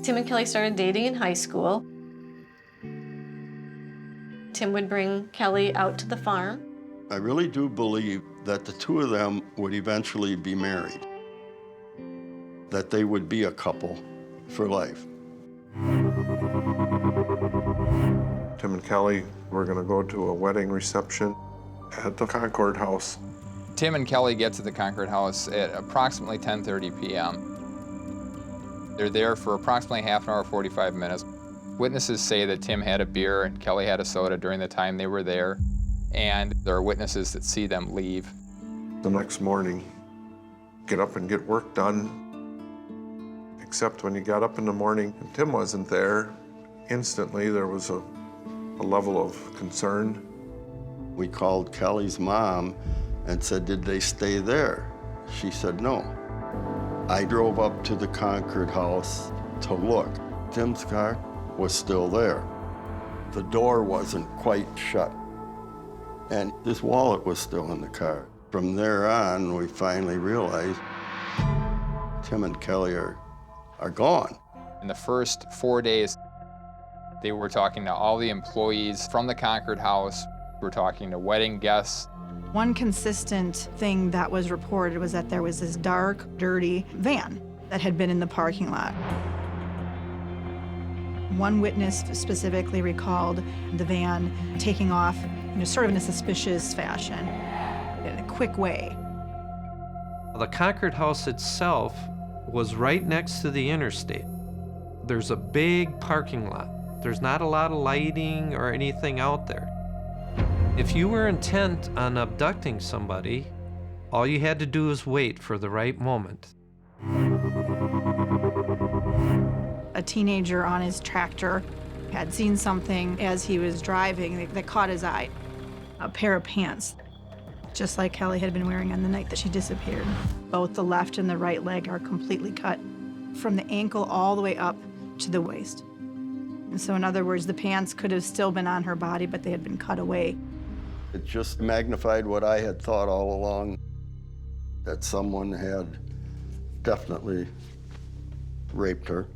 Tim and Kelly started dating in high school. Tim would bring Kelly out to the farm. I really do believe that the two of them would eventually be married, that they would be a couple for life. Tim and Kelly were going to go to a wedding reception at the Concord House. Tim and Kelly get to the Concord House at approximately 10:30 p.m. They're there for approximately half an hour, 45 minutes. Witnesses say that Tim had a beer and Kelly had a soda during the time they were there, and there are witnesses that see them leave. The next morning, get up and get work done. Except when you got up in the morning and Tim wasn't there, instantly there was a level of concern. We called Kelly's mom and said, did they stay there? She said no. I drove up to the Concord House to look. Tim's car was still there. The door wasn't quite shut, and his wallet was still in the car. From there on, we finally realized Tim and Kelly are gone. In the first 4 days, they were talking to all the employees from the Concord House. We were talking to wedding guests. One consistent thing that was reported was that there was this dark, dirty van that had been in the parking lot. One witness specifically recalled the van taking off, sort of in a suspicious fashion, in a quick way. The Concord House itself was right next to the interstate. There's a big parking lot. There's not a lot of lighting or anything out there. If you were intent on abducting somebody, all you had to do was wait for the right moment. A teenager on his tractor had seen something as he was driving that caught his eye. A pair of pants, just like Kelly had been wearing on the night that she disappeared. Both the left and the right leg are completely cut from the ankle all the way up to the waist. And so in other words, the pants could have still been on her body, but they had been cut away. It just magnified what I had thought all along, that someone had definitely raped her.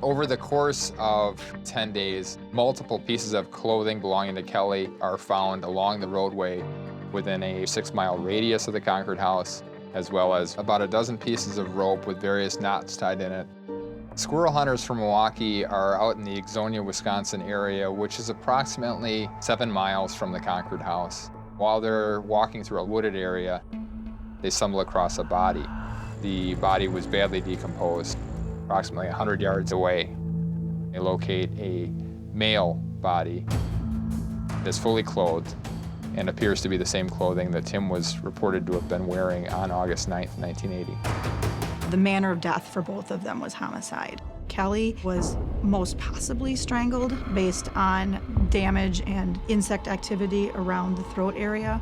Over the course of 10 days, multiple pieces of clothing belonging to Kelly are found along the roadway within a 6-mile radius of the Concord House, as well as about a dozen pieces of rope with various knots tied in it. Squirrel hunters from Milwaukee are out in the Ixonia, Wisconsin area, which is approximately 7 miles from the Concord House. While they're walking through a wooded area, they stumble across a body. The body was badly decomposed. Approximately 100 yards away, they locate a male body that's fully clothed and appears to be the same clothing that Tim was reported to have been wearing on August 9th, 1980. The manner of death for both of them was homicide. Kelly was most possibly strangled based on damage and insect activity around the throat area.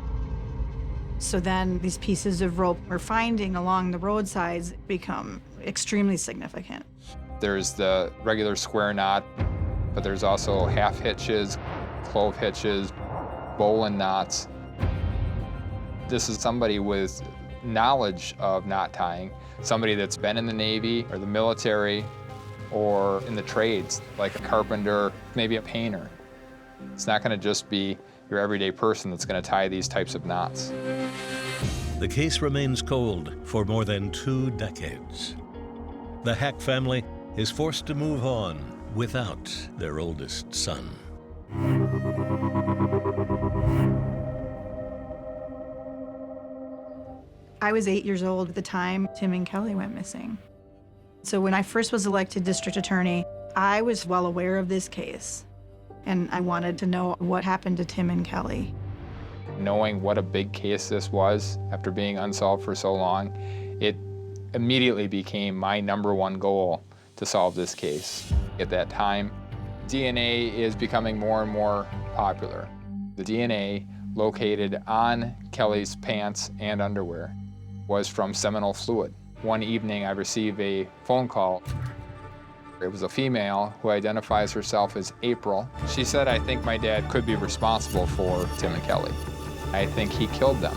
So then these pieces of rope we're finding along the roadsides become extremely significant. There's the regular square knot, but there's also half hitches, clove hitches, bowline knots. This is somebody with knowledge of knot tying, somebody that's been in the Navy or the military or in the trades, like a carpenter, maybe a painter. It's not going to just be your everyday person that's going to tie these types of knots. The case remains cold for more than 2 decades. The Hack family is forced to move on without their oldest son. I was 8 years old at the time Tim and Kelly went missing. So when I first was elected district attorney, I was well aware of this case, and I wanted to know what happened to Tim and Kelly. Knowing what a big case this was after being unsolved for so long, it immediately became my #1 goal to solve this case. At that time, DNA is becoming more and more popular. The DNA located on Kelly's pants and underwear was from seminal fluid. One evening, I received a phone call. It was a female who identifies herself as April. She said, "I think my dad could be responsible for Tim and Kelly. I think he killed them."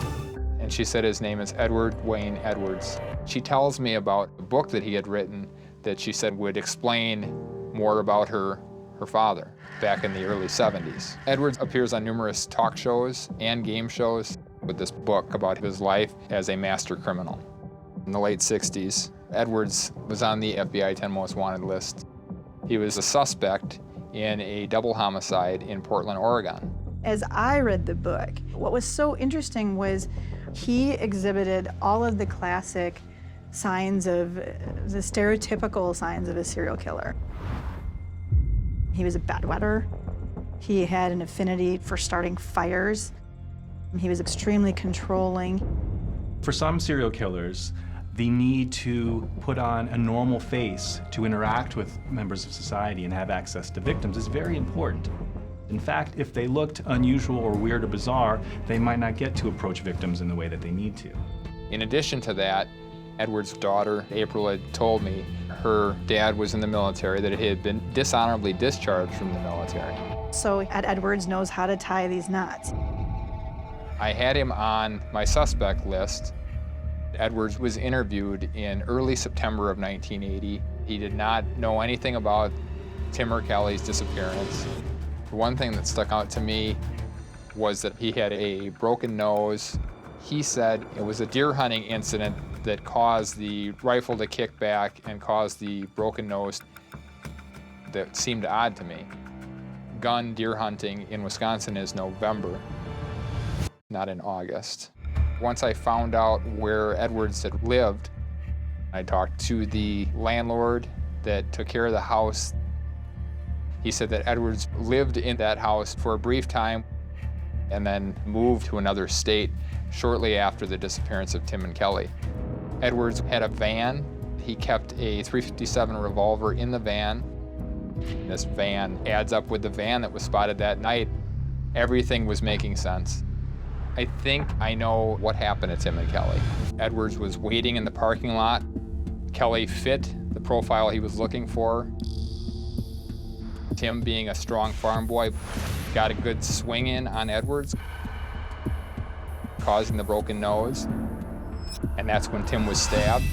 And she said his name is Edward Wayne Edwards. She tells me about a book that he had written that she said would explain more about her father back in the early 70s. Edwards appears on numerous talk shows and game shows with this book about his life as a master criminal. In the late 60s, Edwards was on the FBI 10 Most Wanted list. He was a suspect in a double homicide in Portland, Oregon. As I read the book, what was so interesting was he exhibited all of the classic signs of, the stereotypical signs of a serial killer. He was a bedwetter. He had an affinity for starting fires. He was extremely controlling. For some serial killers, the need to put on a normal face to interact with members of society and have access to victims is very important. In fact, if they looked unusual or weird or bizarre, they might not get to approach victims in the way that they need to. In addition to that, Edwards' daughter, April, had told me her dad was in the military, that he had been dishonorably discharged from the military. So Ed Edwards knows how to tie these knots. I had him on my suspect list. Edwards was interviewed in early September of 1980. He did not know anything about Tim or Kelly's disappearance. The one thing that stuck out to me was that he had a broken nose. He said it was a deer hunting incident that caused the rifle to kick back and caused the broken nose. That seemed odd to me. Gun deer hunting in Wisconsin is November, not in August. Once I found out where Edwards had lived, I talked to the landlord that took care of the house. He said that Edwards lived in that house for a brief time and then moved to another state shortly after the disappearance of Tim and Kelly. Edwards had a van. He kept a .357 revolver in the van. This van adds up with the van that was spotted that night. Everything was making sense. I think I know what happened to Tim and Kelly. Edwards was waiting in the parking lot. Kelly fit the profile he was looking for. Tim, being a strong farm boy, got a good swing in on Edwards, causing the broken nose. And that's when Tim was stabbed.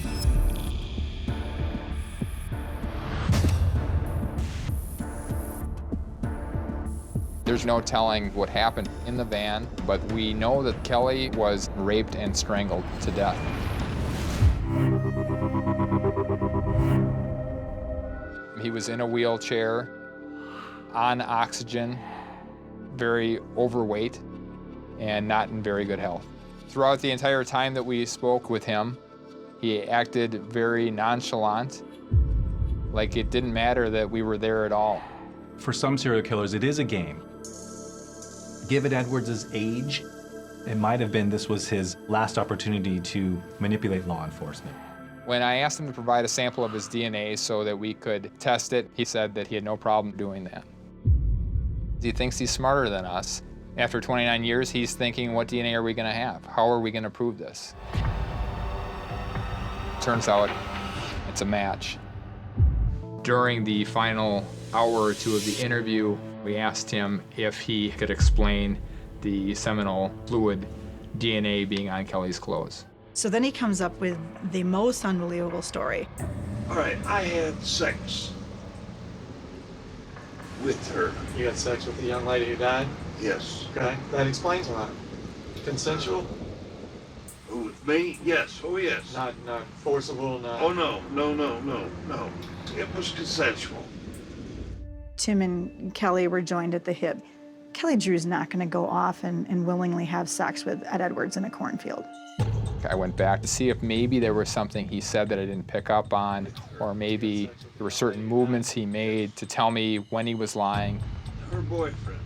There's no telling what happened in the van, but we know that Kelly was raped and strangled to death. He was in a wheelchair, on oxygen, very overweight, and not in very good health. Throughout the entire time that we spoke with him, he acted very nonchalant, like it didn't matter that we were there at all. For some serial killers, it is a game. Given Edwards' age, it might have been this was his last opportunity to manipulate law enforcement. When I asked him to provide a sample of his DNA so that we could test it, he said that he had no problem doing that. He thinks he's smarter than us. After 29 years, he's thinking, what DNA are we going to have? How are we going to prove this? Turns out it's a match. During the final hour or two of the interview, we asked him if he could explain the seminal fluid DNA being on Kelly's clothes. So then he comes up with the most unbelievable story. All right, I had sex with her. You had sex with the young lady who died? Yes. Okay, that explains why. Consensual? Who, with me? Yes. Oh, yes. Not forcible, not... Oh, no. It was consensual. Tim and Kelly were joined at the hip. Kelly Drew's not going to go off and willingly have sex with Ed Edwards in a cornfield. I went back to see if maybe there was something he said that I didn't pick up on, or maybe there were certain movements he made to tell me when he was lying. Her boyfriend.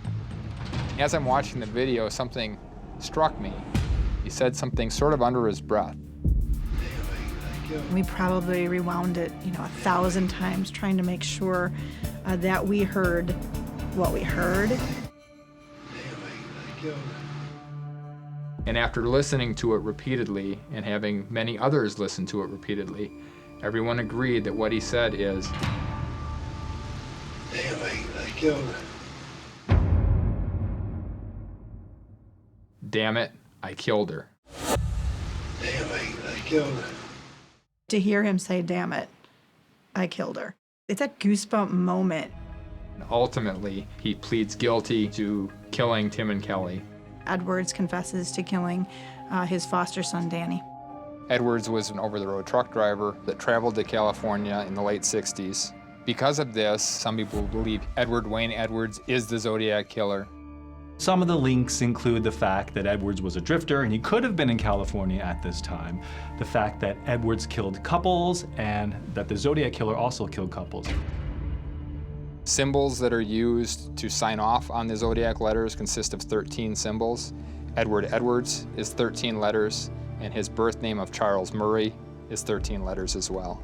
As I'm watching the video, something struck me. He said something sort of under his breath. We probably rewound it, 1,000 times, trying to make sure that we heard what we heard. And after listening to it repeatedly and having many others listen to it repeatedly, everyone agreed that what he said is, Damn, I killed her. damn it, I killed her. Damn, I killed her. To hear him say, damn it, I killed her. It's a goosebump moment. Ultimately, he pleads guilty to killing Tim and Kelly. Edwards confesses to killing his foster son, Danny. Edwards was an over-the-road truck driver that traveled to California in the late 60s. Because of this, some people believe Edward Wayne Edwards is the Zodiac killer. Some of the links include the fact that Edwards was a drifter and he could have been in California at this time, the fact that Edwards killed couples, and that the Zodiac killer also killed couples. Symbols that are used to sign off on the Zodiac letters consist of 13 symbols. Edward Edwards is 13 letters, and his birth name of Charles Murray is 13 letters as well.